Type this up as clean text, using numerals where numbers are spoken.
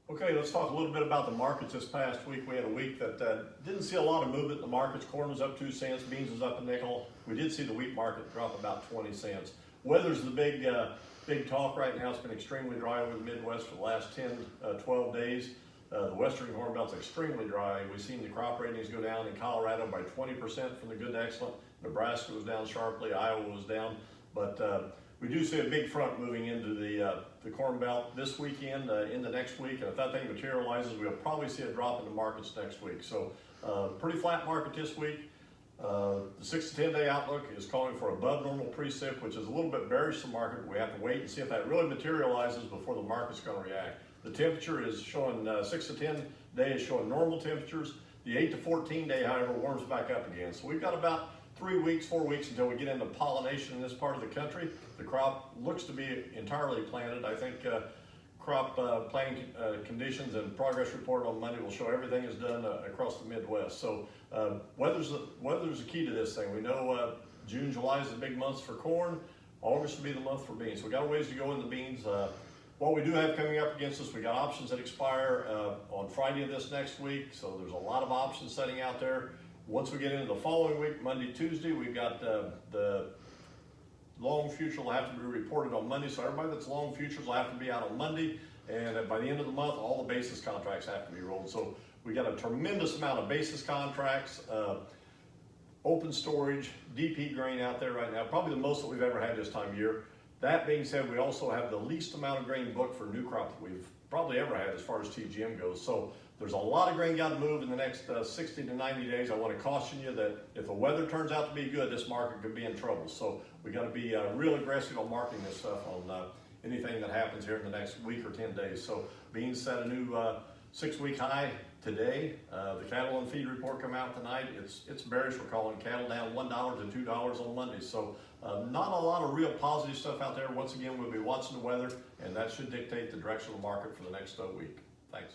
Okay, let's talk a little bit about the markets this past week. We had a week that didn't see a lot of movement in the markets. Corn was up 2 cents, beans was up a nickel. We did see the wheat market drop about 20 cents. Weather's the big talk right now. It's been extremely dry over the Midwest for the last 10, 12 days. The western Corn Belt's extremely dry. We've seen the crop ratings go down in Colorado by 20% from the good to excellent. Nebraska was down sharply, Iowa was down, but we do see a big front moving into the Corn Belt this weekend, into next week, and if that thing materializes, we'll probably see a drop in the markets next week. So pretty flat market this week. The 6 to 10 day outlook is calling for above normal precip, which is a little bit bearish to the market. We have to wait and see if that really materializes before the market's going to react. The temperature is showing 6 to 10 day is showing normal temperatures. The 8 to 14 day, however, warms back up again. So we've got about 3 weeks, 4 weeks until we get into pollination in this part of the country. The crop looks to be entirely planted. I think crop planting conditions and progress report on Monday will show everything is done across the Midwest. So weather's the key to this thing. We know June, July is the big months for corn. August will be the month for beans. So we got a ways to go in the beans. What we do have coming up against us, we got options that expire on Friday of this next week. So there's a lot of options setting out there. Once we get into the following week, Monday, Tuesday, we've got the long future will have to be reported on Monday. So everybody that's long futures will have to be out on Monday. And by the end of the month, all the basis contracts have to be rolled. So we got a tremendous amount of basis contracts, open storage, DP grain out there right now, probably the most that we've ever had this time of year. That being said, we also have the least amount of grain booked for new crop that we've probably ever had as far as TGM goes. So there's a lot of grain got to move in the next 60 to 90 days. I want to caution you that if the weather turns out to be good, this market could be in trouble. So we got to be real aggressive on marking this stuff on anything that happens here in the next week or 10 days. So beans set a new 6-week high today. The cattle and feed report come out tonight. It's bearish. We're calling cattle down $1 to $2 on Monday. So not a lot of real positive stuff out there. Once again, we'll be watching the weather, and that should dictate the direction of the market for the next week. Thanks.